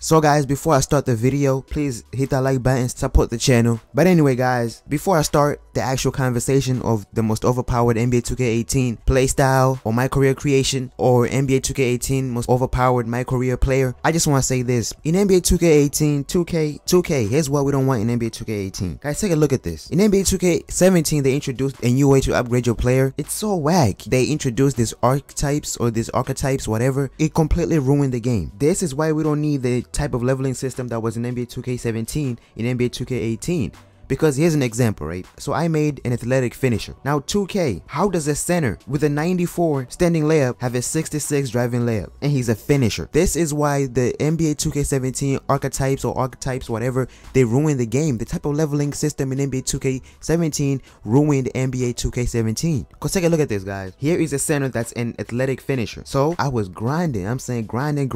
So guys, before I start the video, please hit that like button, support the channel. But anyway guys, before I start the actual conversation of the most overpowered NBA 2K18 playstyle or my career creation, or NBA 2K18 most overpowered my career player, I just want to say this. In NBA 2K18, 2K, here's what we don't want in NBA 2K18. Guys, take a look at this. In NBA 2K17, they introduced a new way to upgrade your player. It's so whack. They introduced these archetypes or these archetypes, whatever. It completely ruined the game. This is why we don't need the type of leveling system that was in NBA 2K17 in NBA 2K18. Because here's an example, right? So I made an athletic finisher. Now 2K, how does a center with a 94 standing layup have a 66 driving layup? And he's a finisher. This is why the NBA 2K17 archetypes, whatever, they ruined the game. The type of leveling system in NBA 2K17 ruined NBA 2K17. Cause take a look at this, guys. Here is a center that's an athletic finisher. So I was grinding. I'm saying grinding,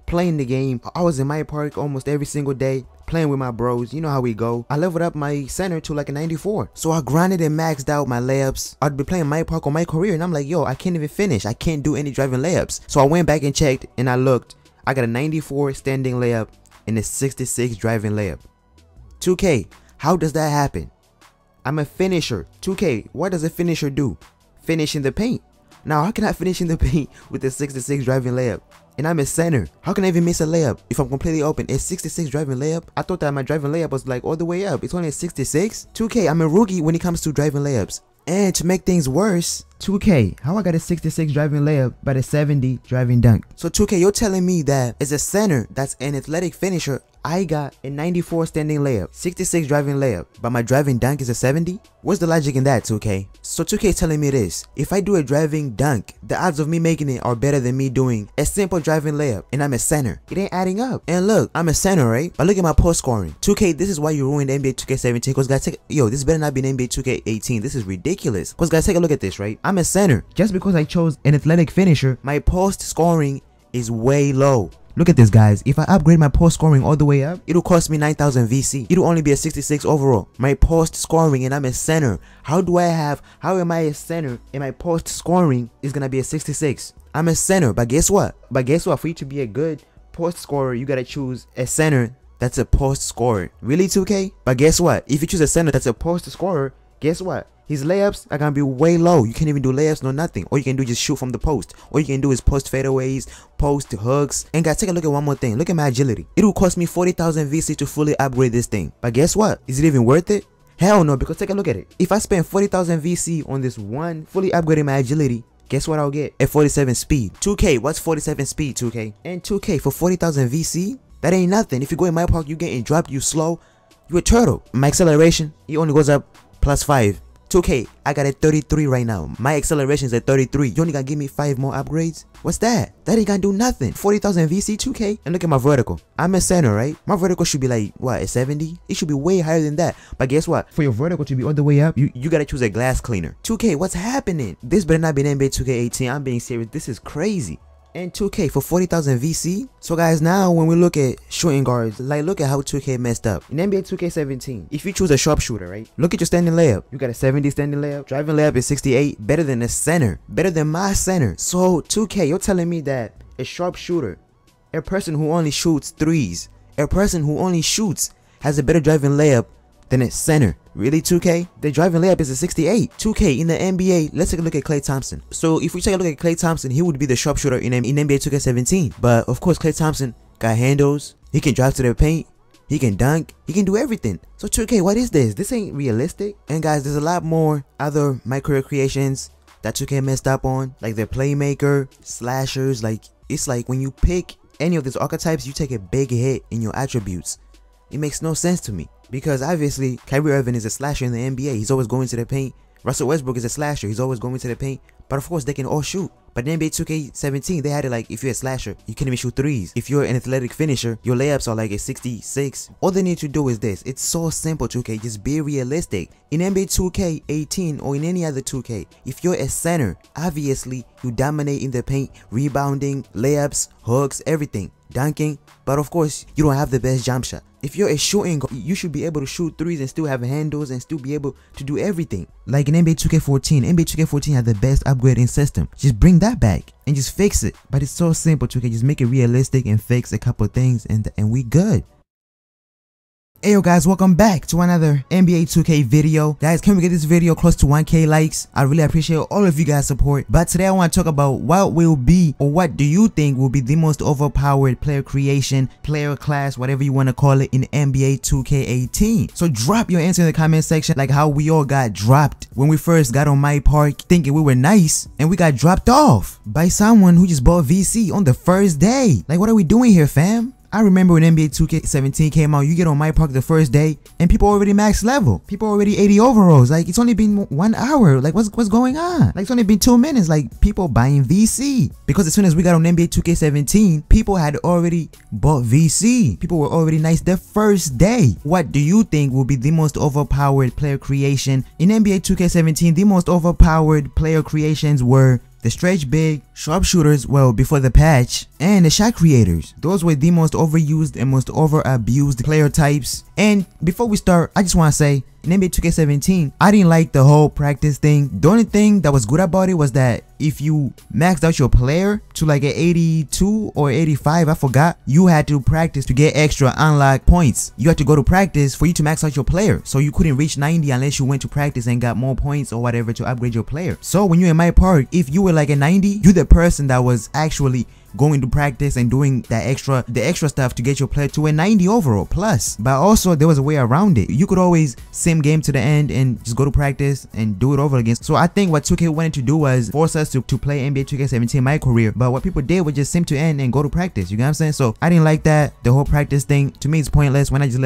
playing the game. I was in my park almost every single day, playing with my bros. You know how we go. I leveled up my center to like a 94. So I grinded and maxed out my layups. I'd be playing my park on my career and I'm like, yo, I can't even finish. I can't do any driving layups. So I went back and checked and I looked. I got a 94 standing layup and a 66 driving layup. 2K, how does that happen? I'm a finisher. 2K, what does a finisher do? Finish in the paint. Now, how can I finish in the paint with a 66 driving layup? And I'm a center. How can I even miss a layup if I'm completely open? A 66 driving layup? I thought that my driving layup was like all the way up. It's only a 66? 2K, I'm a rookie when it comes to driving layups. And to make things worse, 2K, how I got a 66 driving layup but a 70 driving dunk? So 2K, you're telling me that as a center that's an athletic finisher, I got a 94 standing layup, 66 driving layup, but my driving dunk is a 70? What's the logic in that, 2K? So 2K is telling me this. If I do a driving dunk, the odds of me making it are better than me doing a simple driving layup, and I'm a center. It ain't adding up. And look, I'm a center, right? But look at my post scoring. 2K, this is why you ruined NBA 2K17. Cause guys, this better not be an NBA 2K18. This is ridiculous. Cause guys, take a look at this, right? I'm a center. Just because I chose an athletic finisher, my post scoring is way low. Look at this, guys. If I upgrade my post scoring all the way up, it'll cost me 9,000 VC. It'll only be a 66 overall. My post scoring, and I'm a center. How am I a center and my post scoring is gonna be a 66? I'm a center, but guess what? For you to be a good post scorer, you gotta choose a center that's a post scorer. Really, 2K? But guess what? If you choose a center that's a post scorer, guess what? His layups are gonna be way low. You can't even do layups, no nothing. All you can do is just shoot from the post. All you can do is post fadeaways, post hooks. And guys, take a look at one more thing. Look at my agility. It will cost me 40,000 VC to fully upgrade this thing. But guess what? Is it even worth it? Hell no, because take a look at it. If I spend 40,000 VC on this one fully upgrading my agility, guess what I'll get? A 47 speed. 2K, what's 47 speed, 2K? And 2K for 40,000 VC? That ain't nothing. If you go in my park, you getting dropped, you slow, you a turtle. My acceleration, it only goes up +5. 2K, I got a 33 right now. My acceleration is at 33. You only gonna give me 5 more upgrades? What's that? That ain't gonna do nothing. 40,000 VC, 2K. And look at my vertical. I'm a center, right? My vertical should be like, what, a 70? It should be way higher than that. But guess what? For your vertical to be all the way up, you gotta choose a glass cleaner. 2K, what's happening? This better not be an NBA 2K18. I'm being serious. This is crazy. And 2K for 40,000 VC. So guys, now when we look at shooting guards, like look at how 2K messed up. In NBA 2K17, if you choose a sharpshooter, right? Look at your standing layup. You got a 70 standing layup. Driving layup is 68. Better than a center. Better than my center. So 2K, you're telling me that a sharpshooter, a person who only shoots threes, a person who only shoots has a better driving layup than a center. Really, 2K? The driving layup is a 68. 2K, in the NBA, let's take a look at Klay Thompson. So if we take a look at Klay Thompson, he would be the sharpshooter in NBA 2K17. But of course, Klay Thompson got handles. He can drive to the paint. He can dunk. He can do everything. So 2K, what is this? This ain't realistic. And guys, there's a lot more other my career creations that 2K messed up on. Like the playmaker, slashers. Like, it's like when you pick any of these archetypes, you take a big hit in your attributes. It makes no sense to me. Because obviously, Kyrie Irving is a slasher in the NBA. He's always going to the paint. Russell Westbrook is a slasher. He's always going to the paint. But of course, they can all shoot. But in NBA 2K17, they had it like, if you're a slasher, you can't even shoot threes. If you're an athletic finisher, your layups are like a 66. All they need to do is this. It's so simple, 2K. Just be realistic. In NBA 2K18 or in any other 2K, if you're a center, obviously, you dominate in the paint, rebounding, layups, hooks, everything, dunking. But of course, you don't have the best jump shot. if you're a shooting guard, you should be able to shoot threes and still have handles and still be able to do everything. Like in NBA 2K14, NBA 2K14 had the best upgrading system. Just bring that back and just fix it. But it's so simple, 2K. Just make it realistic and fix a couple things and we good. Hey yo guys, welcome back to another NBA 2K video. Guys, can we get this video close to 1K likes? I really appreciate all of you guys' support. But today I want to talk about what will be, or what do you think will be the most overpowered player creation, player class, whatever you want to call it, in NBA 2K18. So drop your answer in the comment section, like how we all got dropped when we first got on my park thinking we were nice, and we got dropped off by someone who just bought VC on the first day. Like, what are we doing here, fam? I remember when NBA 2K17 came out, you get on my park the first day and people already max level. People already 80 overalls. Like, it's only been 1 hour. Like, what's going on? Like, it's only been 2 minutes. Like, people buying VC. Because as soon as we got on NBA 2K17, people had already bought VC. People were already nice the first day. What do you think will be the most overpowered player creation? In NBA 2K17, the most overpowered player creations were the stretch big, sharpshooters, well, before the patch, and the shot creators. Those were the most overused and most over-abused player types. And before we start, I just want to say, in NBA 2K17, I didn't like the whole practice thing. The only thing that was good about it was that if you maxed out your player to like an 82 or 85, I forgot, you had to practice to get extra unlock points. You had to go to practice for you to max out your player. So you couldn't reach 90 unless you went to practice and got more points or whatever to upgrade your player. So when you're in my park, if you were like a 90, you're the person that was actually going to practice and doing the extra stuff to get your player to a 90 overall plus. But also there was a way around it. You could always sim game to the end and just go to practice and do it over again. So I think what 2K wanted to do was force us to play NBA 2K17 my career. But what people did was just sim to end and go to practice. You get what I'm saying? So I didn't like that. The whole practice thing to me is pointless. When I just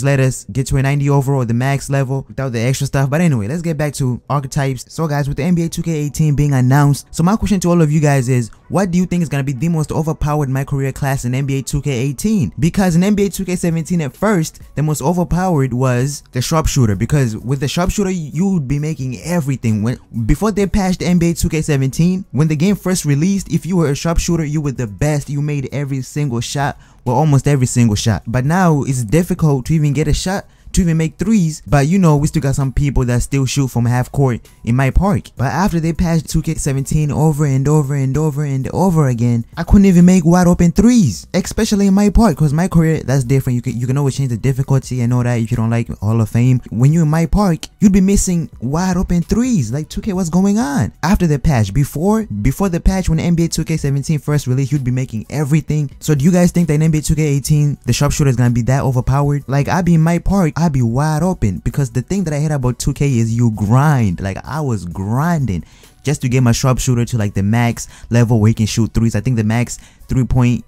let us get to a 90 overall, the max level, without the extra stuff. But anyway, let's get back to archetypes. So guys, with the NBA 2K18 being announced, so my question to all of you guys is, what do you think is going to be the most overpowered my career class in NBA 2K18? Because in NBA 2K17 at first, the most overpowered was the sharpshooter, because with the sharpshooter you would be making everything. Before they patched NBA 2K17, when the game first released, if you were a sharpshooter, you were the best. You made every single shot, well, almost every single shot. But now it's difficult to even get a shot, to even make threes. But you know, we still got some people that still shoot from half court in my park. But after they patched 2K17 over and over and over and over again, I couldn't even make wide open threes, especially in my park. Because my career, that's different. You can always change the difficulty and all that if you don't like Hall of Fame. When you're in my park, you'd be missing wide open threes. Like, 2K, what's going on? After the patch, before the patch, when NBA 2K17 first released, you'd be making everything. So do you guys think that in NBA 2K18 the sharpshooter is gonna be that overpowered? Like, I'd be in my park, I'd be wide open, because the thing that I hate about 2K is you grind. Like, I was grinding just to get my sharpshooter to like the max level where he can shoot threes. I think the max 3-point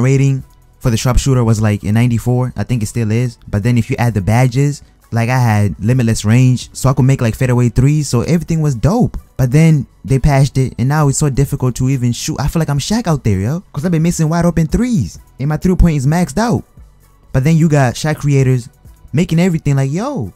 rating for the sharpshooter was like a 94. I think it still is. But then if you add the badges, like, I had limitless range, so I could make like fadeaway threes, so everything was dope. But then they patched it and now it's so difficult to even shoot. I feel like I'm Shaq out there, yo, because I've been missing wide open threes and my 3-point is maxed out. But then you got shot creators making everything. Like, yo,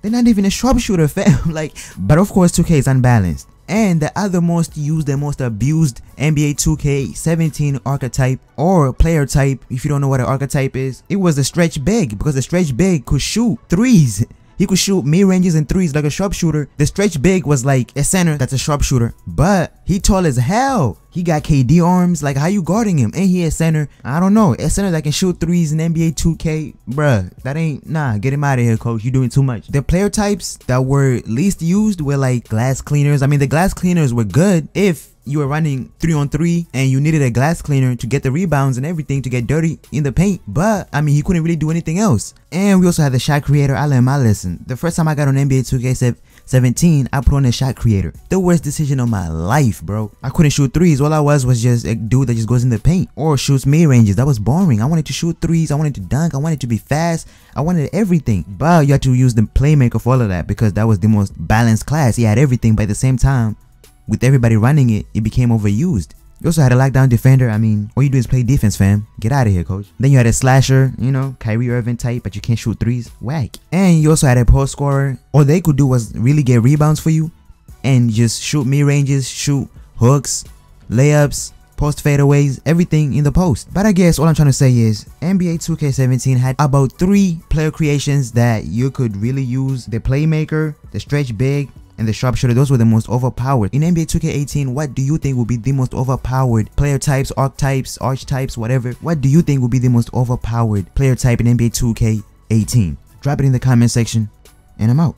they're not even a sharpshooter, fam. Like, but of course 2K is unbalanced. And the other most used and most abused NBA 2K17 archetype, or player type, if you don't know what an archetype is, it was the stretch big, because the stretch big could shoot threes. He could shoot mid-ranges and threes like a sharpshooter. The stretch big was like a center that's a sharpshooter, but he tall as hell. He got KD arms. Like, how you guarding him? And he a center. I don't know. A center that can shoot threes in NBA 2K. Bruh, that ain't, nah, get him out of here, coach. You doing too much. The player types that were least used were like glass cleaners. I mean, the glass cleaners were good if you were running 3-on-3 and you needed a glass cleaner to get the rebounds and everything, to get dirty in the paint. But I mean, he couldn't really do anything else. And we also had the shot creator. I learned my lesson. The first time I got on NBA 2K17, I put on a shot creator. The worst decision of my life, bro. I couldn't shoot threes. All I was just a dude that just goes in the paint or shoots mid ranges. That was boring. I wanted to shoot threes. I wanted to dunk. I wanted to be fast. I wanted everything. But you had to use the playmaker for all of that, because that was the most balanced class. He had everything, but at the same time, with everybody running it, it became overused. You also had a lockdown defender. I mean, all you do is play defense, fam. Get out of here, coach. Then you had a slasher, you know, Kyrie Irving type, but you can't shoot threes. Whack. And you also had a post scorer. All they could do was really get rebounds for you and just shoot mid ranges, shoot hooks, layups, post fadeaways, everything in the post. But I guess all I'm trying to say is NBA 2K17 had about 3 player creations that you could really use. The playmaker, the stretch big, and the sharpshooter. Those were the most overpowered. In NBA 2K18, what do you think will be the most overpowered player types, archetypes, whatever? What do you think will be the most overpowered player type in NBA 2K18? Drop it in the comment section, and I'm out.